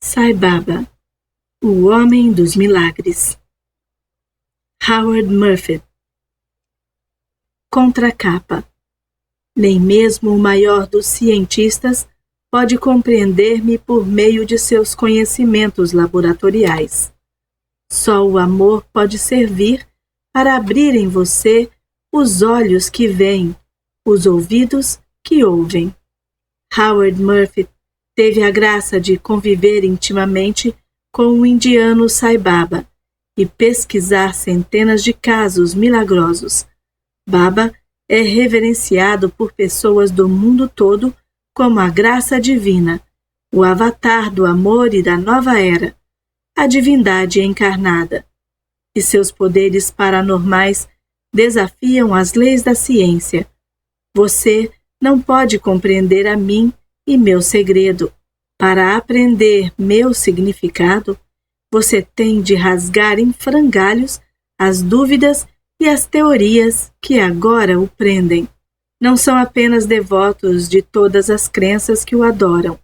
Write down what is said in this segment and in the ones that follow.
Sai Baba, o homem dos milagres. Howard Murphy. Contracapa. Nem mesmo o maior dos cientistas pode compreender-me por meio de seus conhecimentos laboratoriais. Só o amor pode servir para abrir em você os olhos que veem, os ouvidos que ouvem. Howard Murphy teve a graça de conviver intimamente com o indiano Sai Baba e pesquisar centenas de casos milagrosos. Baba é reverenciado por pessoas do mundo todo como a graça divina, o avatar do amor e da nova era, a divindade encarnada. E seus poderes paranormais desafiam as leis da ciência. Você não pode compreender a mim e meu segredo. Para aprender meu significado, você tem de rasgar em frangalhos as dúvidas e as teorias que agora o prendem. Não são apenas devotos de todas as crenças que o adoram.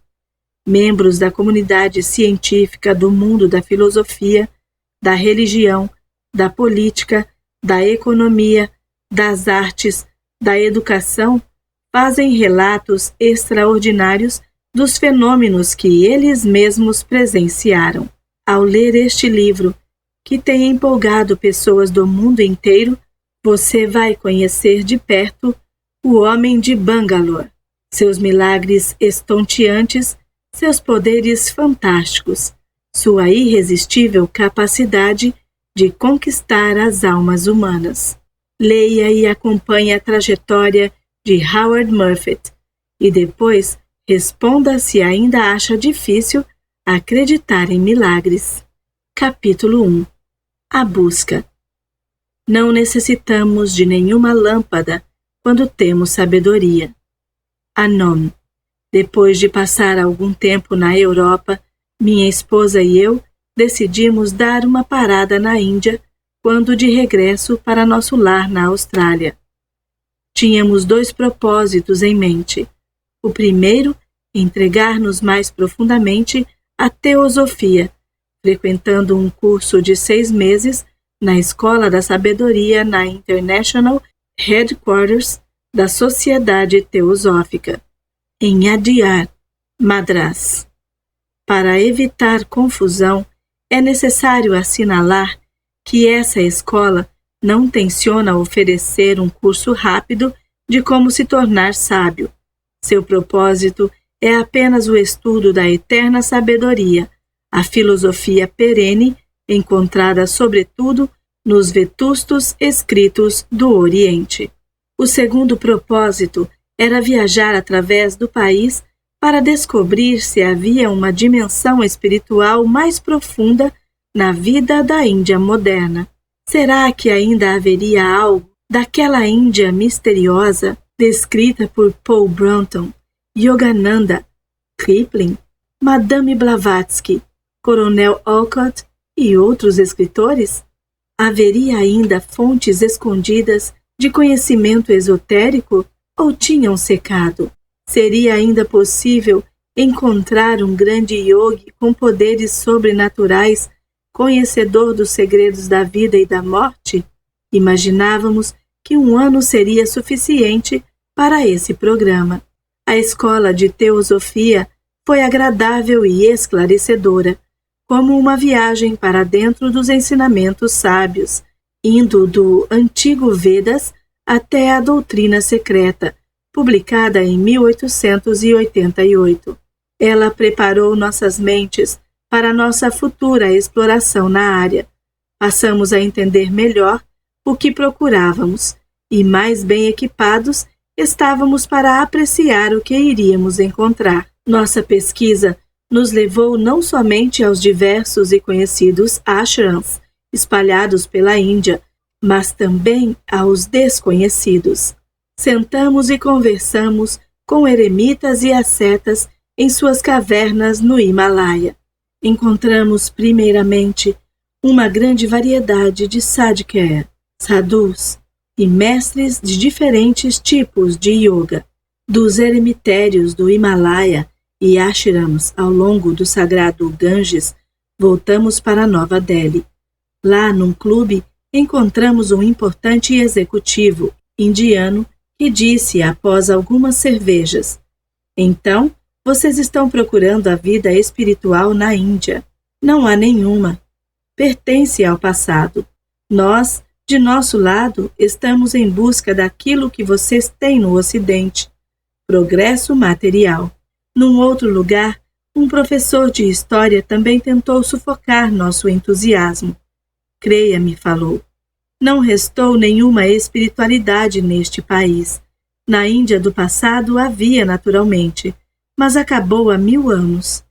Membros da comunidade científica do mundo da filosofia, da religião, da política, da economia, das artes, da educação, fazem relatos extraordinários dos fenômenos que eles mesmos presenciaram. Ao ler este livro, que tem empolgado pessoas do mundo inteiro, você vai conhecer de perto o homem de Bangalore, seus milagres estonteantes, seus poderes fantásticos, sua irresistível capacidade de conquistar as almas humanas. Leia e acompanhe a trajetória de Howard Murphy e depois responda se ainda acha difícil acreditar em milagres. Capítulo 1. A busca. Não necessitamos de nenhuma lâmpada quando temos sabedoria. Anon. Depois de passar algum tempo na Europa, minha esposa e eu decidimos dar uma parada na Índia quando de regresso para nosso lar na Austrália. Tínhamos 2 propósitos em mente. O primeiro, entregar-nos mais profundamente à teosofia, frequentando um curso de 6 meses na Escola da Sabedoria na International Headquarters da Sociedade Teosófica, em Adyar, Madras. Para evitar confusão, é necessário assinalar que essa escola não tenciona oferecer um curso rápido de como se tornar sábio. Seu propósito é apenas o estudo da eterna sabedoria, a filosofia perene encontrada sobretudo nos vetustos escritos do Oriente. O segundo propósito era viajar através do país para descobrir se havia uma dimensão espiritual mais profunda na vida da Índia moderna. Será que ainda haveria algo daquela Índia misteriosa descrita por Paul Brunton, Yogananda, Kipling, Madame Blavatsky, Coronel Olcott e outros escritores? Haveria ainda fontes escondidas de conhecimento esotérico ou tinham secado? Seria ainda possível encontrar um grande yogi com poderes sobrenaturais, conhecedor dos segredos da vida e da morte? Imaginávamos que 1 ano seria suficiente para esse programa. A escola de teosofia foi agradável e esclarecedora, como uma viagem para dentro dos ensinamentos sábios, indo do antigo Vedas até a doutrina secreta, publicada em 1888. Ela preparou nossas mentes para nossa futura exploração na área. Passamos a entender melhor o que procurávamos e, mais bem equipados, estávamos para apreciar o que iríamos encontrar. Nossa pesquisa nos levou não somente aos diversos e conhecidos ashrams espalhados pela Índia, mas também aos desconhecidos. Sentamos e conversamos com eremitas e ascetas em suas cavernas no Himalaia. Encontramos, primeiramente, uma grande variedade de sadhkas, sadhus e mestres de diferentes tipos de yoga. Dos eremitérios do Himalaia e ashrams ao longo do sagrado Ganges, voltamos para Nova Delhi. Lá, num clube, encontramos um importante executivo indiano que disse após algumas cervejas: "Então, vocês estão procurando a vida espiritual na Índia. Não há nenhuma. Pertence ao passado. Nós, de nosso lado, estamos em busca daquilo que vocês têm no Ocidente: progresso material." Num outro lugar, um professor de história também tentou sufocar nosso entusiasmo. "Creia-me", falou, "não restou nenhuma espiritualidade neste país. Na Índia do passado havia naturalmente, mas acabou há 1000 anos.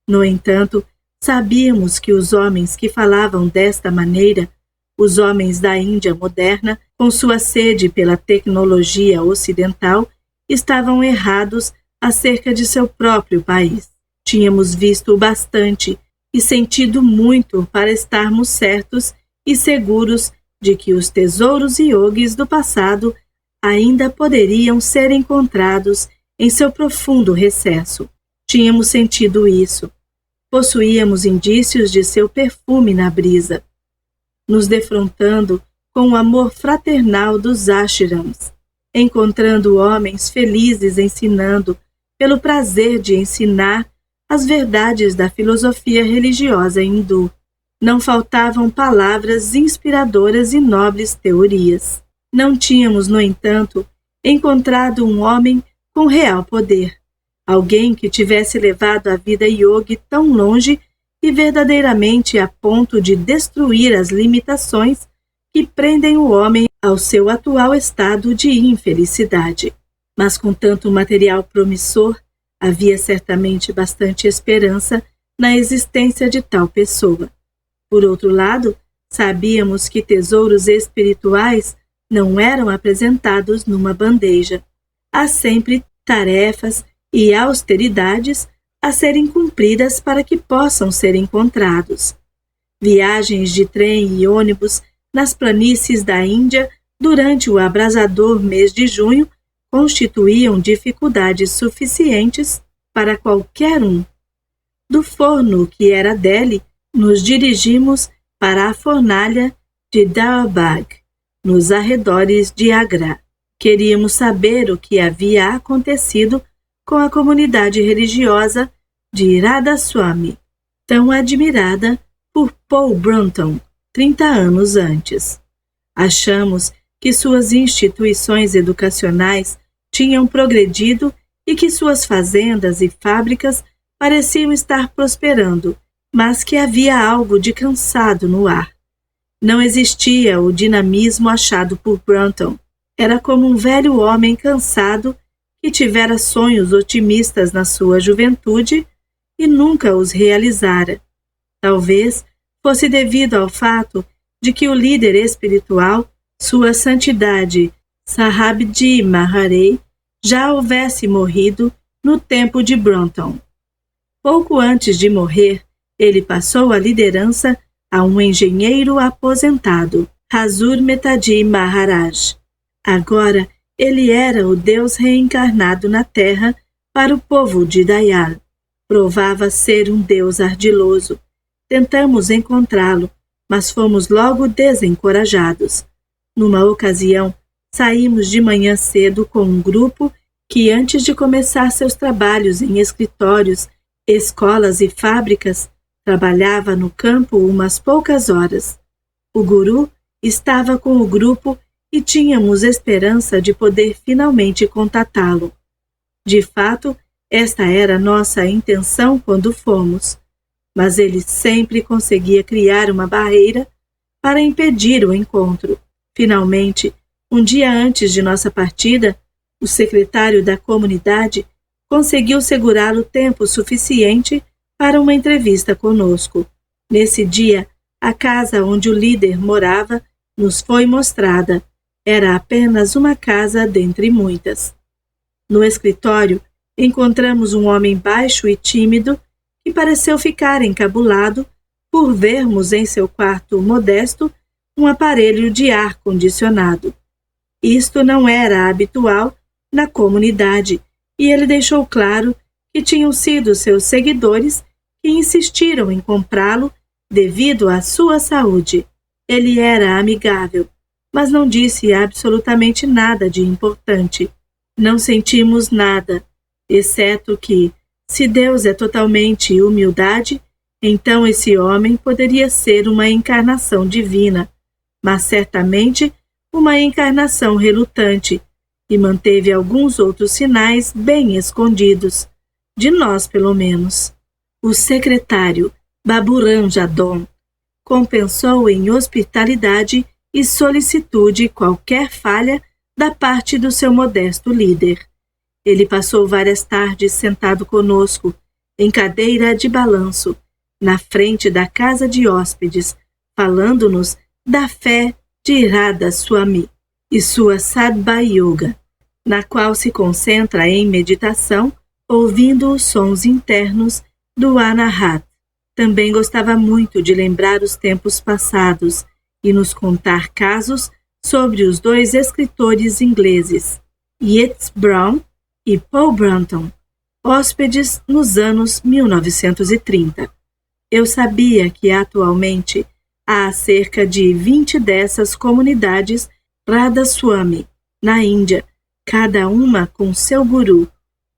No entanto, sabíamos que os homens que falavam desta maneira, os homens da Índia moderna, com sua sede pela tecnologia ocidental, estavam errados acerca de seu próprio país. Tínhamos visto bastante e sentido muito para estarmos certos e seguros de que os tesouros yogis do passado ainda poderiam ser encontrados em seu profundo recesso. Tínhamos sentido isso. Possuíamos indícios de seu perfume na brisa, nos defrontando com o amor fraternal dos ashrams, encontrando homens felizes ensinando, pelo prazer de ensinar, as verdades da filosofia religiosa hindu. Não faltavam palavras inspiradoras e nobres teorias. Não tínhamos, no entanto, encontrado um homem com real poder, alguém que tivesse levado a vida yogi tão longe e verdadeiramente a ponto de destruir as limitações que prendem o homem ao seu atual estado de infelicidade. Mas com tanto material promissor, havia certamente bastante esperança na existência de tal pessoa. Por outro lado, sabíamos que tesouros espirituais não eram apresentados numa bandeja. Há sempre tarefas e austeridades a serem cumpridas para que possam ser encontrados. Viagens de trem e ônibus nas planícies da Índia durante o abrasador mês de junho constituíam dificuldades suficientes para qualquer um. Do forno que era Delhi, nos dirigimos para a fornalha de Darbhag, nos arredores de Agra. Queríamos saber o que havia acontecido com a comunidade religiosa de Radha Swami, tão admirada por Paul Brunton 30 anos antes. Achamos que suas instituições educacionais tinham progredido e que suas fazendas e fábricas pareciam estar prosperando, mas que havia algo de cansado no ar. Não existia o dinamismo achado por Brunton. Era como um velho homem cansado que tivera sonhos otimistas na sua juventude e nunca os realizara. Talvez fosse devido ao fato de que o líder espiritual, Sua Santidade Sahabji Maharaj, já houvesse morrido no tempo de Brunton. Pouco antes de morrer, ele passou a liderança a um engenheiro aposentado, Hazur Mehtaji Maharaj. Agora, ele era o Deus reencarnado na Terra para o povo de Dayal. Provava ser um Deus ardiloso. Tentamos encontrá-lo, mas fomos logo desencorajados. Numa ocasião, saímos de manhã cedo com um grupo que, antes de começar seus trabalhos em escritórios, escolas e fábricas, trabalhava no campo umas poucas horas. O guru estava com o grupo e tínhamos esperança de poder finalmente contatá-lo. De fato, esta era nossa intenção quando fomos, mas ele sempre conseguia criar uma barreira para impedir o encontro. Finalmente, um dia antes de nossa partida, o secretário da comunidade conseguiu segurá-lo tempo suficiente para uma entrevista conosco. Nesse dia, a casa onde o líder morava nos foi mostrada. Era apenas uma casa dentre muitas. No escritório, encontramos um homem baixo e tímido que pareceu ficar encabulado por vermos em seu quarto modesto um aparelho de ar-condicionado. Isto não era habitual na comunidade e ele deixou claro que tinham sido seus seguidores que insistiram em comprá-lo devido à sua saúde. Ele era amigável, mas não disse absolutamente nada de importante. Não sentimos nada, exceto que, se Deus é totalmente humildade, então esse homem poderia ser uma encarnação divina, mas certamente uma encarnação relutante, e manteve alguns outros sinais bem escondidos, de nós pelo menos. O secretário, Baburan Jadon, compensou em hospitalidade e solicitude qualquer falha da parte do seu modesto líder. Ele passou várias tardes sentado conosco, em cadeira de balanço, na frente da casa de hóspedes, falando-nos da fé de Radha Swami e sua Sadhva Yoga, na qual se concentra em meditação, ouvindo os sons internos do Anahat. Também gostava muito de lembrar os tempos passados e nos contar casos sobre os dois escritores ingleses, Yeats Brown e Paul Brunton, hóspedes nos anos 1930. Eu sabia que atualmente há cerca de 20 dessas comunidades Radha Swami na Índia, cada uma com seu guru.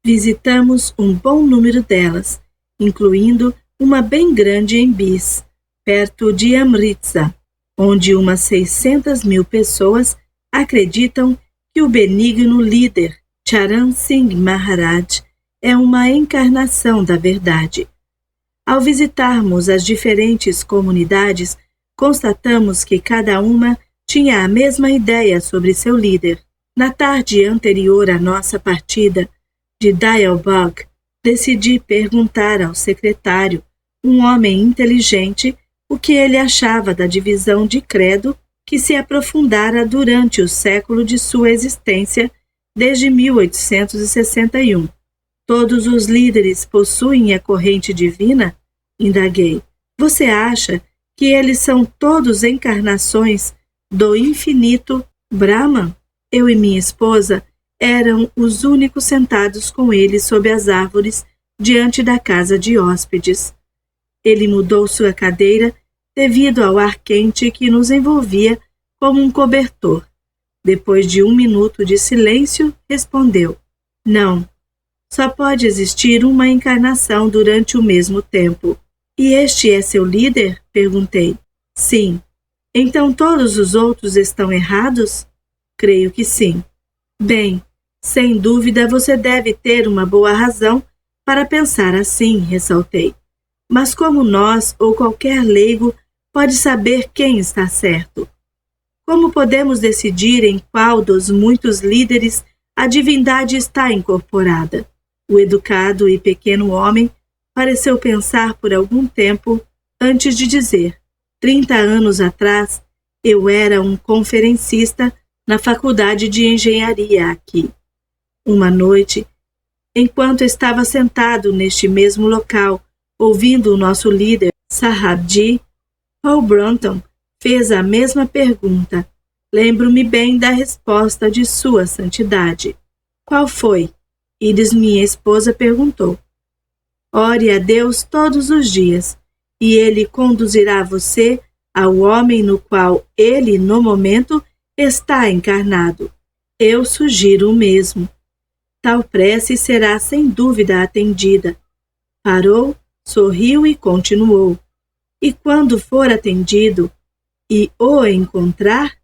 Visitamos um bom número delas, incluindo uma bem grande em Bis, perto de Amritsar, onde umas 600.000 pessoas acreditam que o benigno líder Charan Singh Maharaj é uma encarnação da verdade. Ao visitarmos as diferentes comunidades, constatamos que cada uma tinha a mesma ideia sobre seu líder. Na tarde anterior à nossa partida de Dialbag, decidi perguntar ao secretário, um homem inteligente, o que ele achava da divisão de credo que se aprofundara durante o século de sua existência, desde 1861. Todos os líderes possuem a corrente divina? Indaguei. Você acha que eles são todos encarnações do infinito Brahman? Eu e minha esposa eram os únicos sentados com ele sob as árvores diante da casa de hóspedes. Ele mudou sua cadeira devido ao ar quente que nos envolvia como um cobertor. Depois de 1 minuto de silêncio, respondeu: Não, só pode existir uma encarnação durante o mesmo tempo. E este é seu líder? Perguntei. Sim. Então todos os outros estão errados? Creio que sim. Bem, sem dúvida você deve ter uma boa razão para pensar assim, ressaltei. Mas como nós ou qualquer leigo pode saber quem está certo? Como podemos decidir em qual dos muitos líderes a divindade está incorporada? O educado e pequeno homem pareceu pensar por algum tempo antes de dizer: 30 anos atrás, eu era um conferencista na faculdade de engenharia aqui. Uma noite, enquanto estava sentado neste mesmo local, ouvindo o nosso líder, Sahabji, Paul Brunton fez a mesma pergunta. Lembro-me bem da resposta de Sua Santidade. Qual foi? Iris, minha esposa, perguntou. Ore a Deus todos os dias, e Ele conduzirá você ao homem no qual Ele, no momento, está encarnado. Eu sugiro o mesmo. Tal prece será sem dúvida atendida. Parou, sorriu e continuou. E quando for atendido e o encontrar,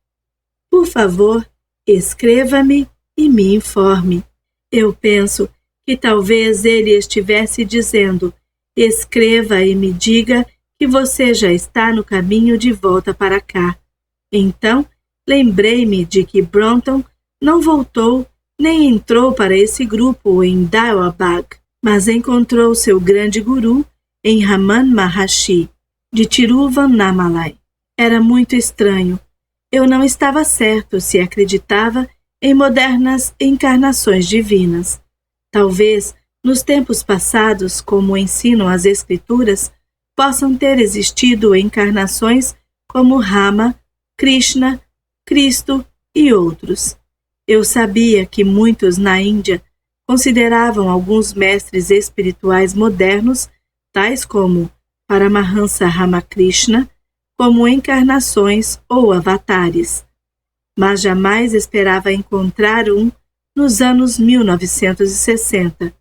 por favor, escreva-me e me informe. Eu penso que talvez ele estivesse dizendo: escreva e me diga que você já está no caminho de volta para cá. Então, lembrei-me de que Brunton não voltou nem entrou para esse grupo em Dialbag, mas encontrou seu grande guru em Raman Maharshi, de Tiruvannamalai. Era muito estranho. Eu não estava certo se acreditava em modernas encarnações divinas. Talvez, nos tempos passados, como ensinam as Escrituras, possam ter existido encarnações como Rama, Krishna, Cristo e outros. Eu sabia que muitos na Índia consideravam alguns mestres espirituais modernos, tais como Paramahansa Ramakrishna, como encarnações ou avatares. Mas jamais esperava encontrar um nos anos 1960.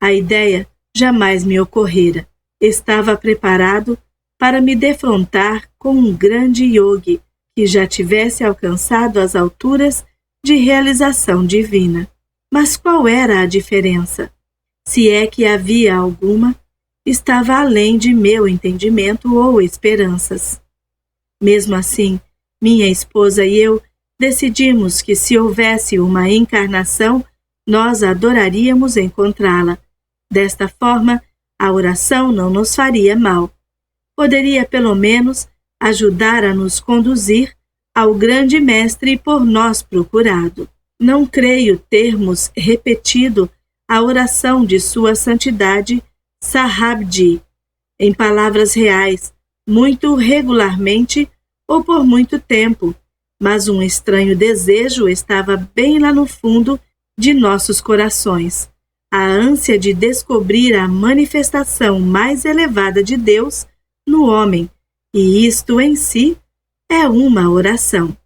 A ideia jamais me ocorrera. Estava preparado para me defrontar com um grande yogi que já tivesse alcançado as alturas de realização divina. Mas qual era a diferença? Se é que havia alguma, estava além de meu entendimento ou esperanças. Mesmo assim, minha esposa e eu decidimos que se houvesse uma encarnação, nós adoraríamos encontrá-la. Desta forma, a oração não nos faria mal. Poderia, pelo menos, ajudar a nos conduzir ao grande mestre por nós procurado. Não creio termos repetido a oração de Sua Santidade Sahabji, em palavras reais, muito regularmente ou por muito tempo, mas um estranho desejo estava bem lá no fundo de nossos corações, a ânsia de descobrir a manifestação mais elevada de Deus no homem, e isto em si é uma oração.